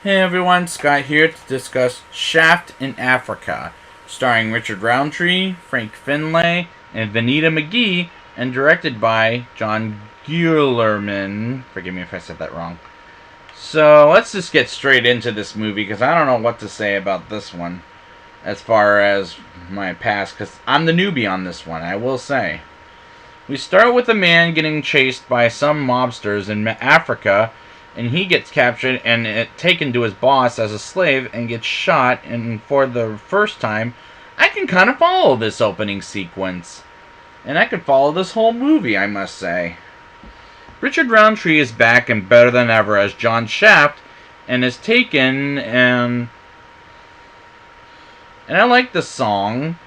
Hey everyone, Scott here to discuss Shaft in Africa, starring Richard Roundtree, Frank Finlay, and Vanita McGee, and directed by John Guillermin. Forgive me if I said that wrong. So let's just get straight into this movie because I don't know what to say about this one as far as my past, because I'm the newbie on this one, I will say. We start with a man getting chased by some mobsters in Africa, and he gets captured and taken to his boss as a slave and gets shot. And for the first time, I can kind of follow this opening sequence. And I can follow this whole movie, I must say. Richard Roundtree is back and better than ever as John Shaft, and is taken and I like the song.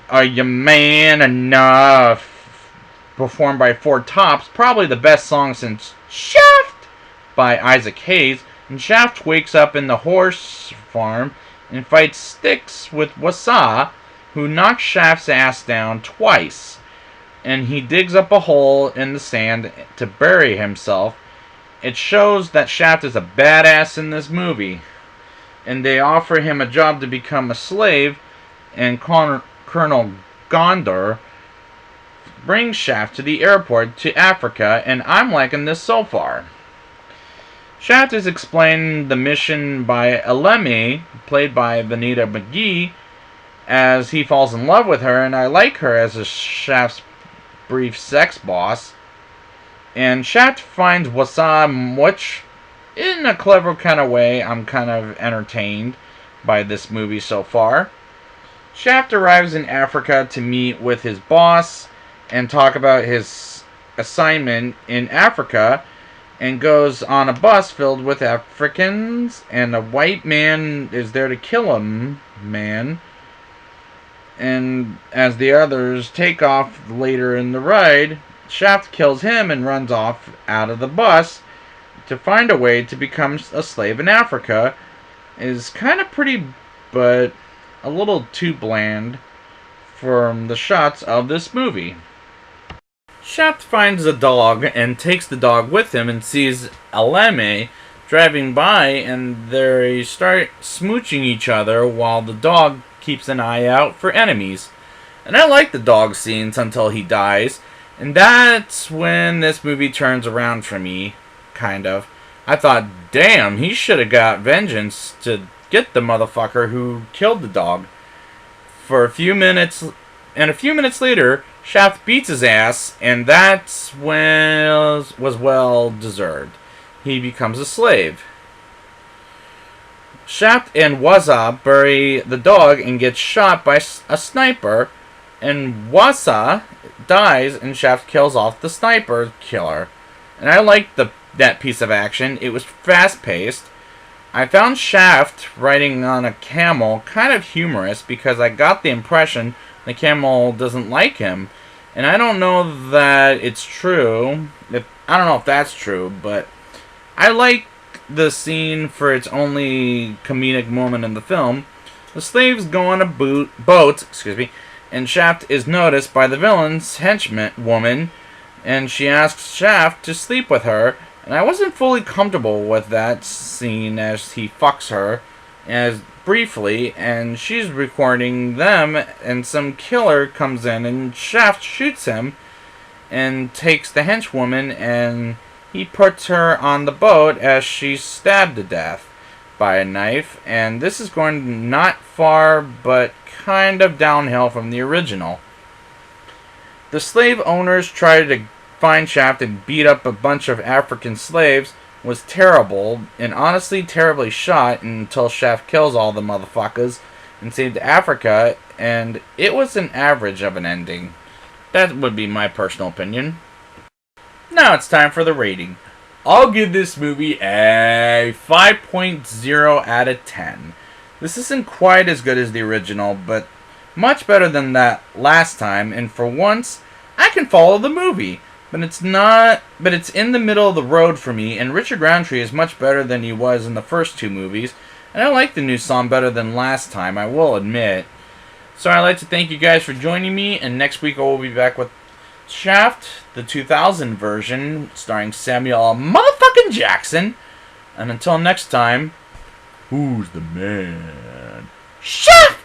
Are You Man Enough? Performed by Four Tops, probably the best song since Shaft by Isaac Hayes. And Shaft wakes up in the horse farm and fights Styx with Wassa, who knocks Shaft's ass down twice. And he digs up a hole in the sand to bury himself. It shows that Shaft is a badass in this movie. And they offer him a job to become a slave, and Colonel Gondor brings Shaft to the airport to Africa, and I'm liking this so far. Shaft is explained the mission by Elemi, played by Vanita McGee, as he falls in love with her, and I like her as a Shaft's brief sex boss. And Shaft finds Wassa, which, in a clever kind of way, I'm kind of entertained by this movie so far. Shaft arrives in Africa to meet with his boss and talk about his assignment in Africa, and goes on a bus filled with Africans, and a white man is there to kill him, and as the others take off later in the ride, Shaft kills him and runs off out of the bus to find a way to become a slave in Africa. Is kind of pretty, but a little too bland from the shots of this movie. Shaft finds a dog and takes the dog with him and sees Elemi driving by, and they start smooching each other while the dog keeps an eye out for enemies. And I like the dog scenes until he dies, and that's when this movie turns around for me, kind of. I thought, damn, he should have got vengeance to get the motherfucker who killed the dog. For a few minutes, and a few minutes later, Shaft beats his ass, and that's when was well deserved. He becomes a slave. Shaft and Wassa bury the dog and gets shot by a sniper, and Wassa dies, and Shaft kills off the sniper killer. And I liked that piece of action. It was fast-paced. I found Shaft riding on a camel kind of humorous because I got the impression the camel doesn't like him. And I don't know that it's true. I don't know if that's true, but I like the scene for its only comedic moment in the film. The slaves go on a boat, and Shaft is noticed by the villain's henchman woman, and she asks Shaft to sleep with her. And I wasn't fully comfortable with that scene as he fucks her as briefly, and she's recording them, and some killer comes in and Shaft shoots him and takes the henchwoman, and he puts her on the boat as she's stabbed to death by a knife. And this is going not far but kind of downhill from the original. The slave owners try to find Shaft and beat up a bunch of African slaves. Was terrible, and honestly terribly shot until Shaft kills all the motherfuckers and saved Africa, and it was an average of an ending. That would be my personal opinion. Now it's time for the rating. I'll give this movie a 5.0 out of 10. This isn't quite as good as the original, but much better than that last time, and for once, I can follow the movie. But it's in the middle of the road for me, and Richard Roundtree is much better than he was in the first two movies, and I like the new song better than last time, I will admit. So I'd like to thank you guys for joining me, and next week I will be back with Shaft, the 2000 version, starring Samuel motherfucking Jackson, And until next time, who's the man? Shaft!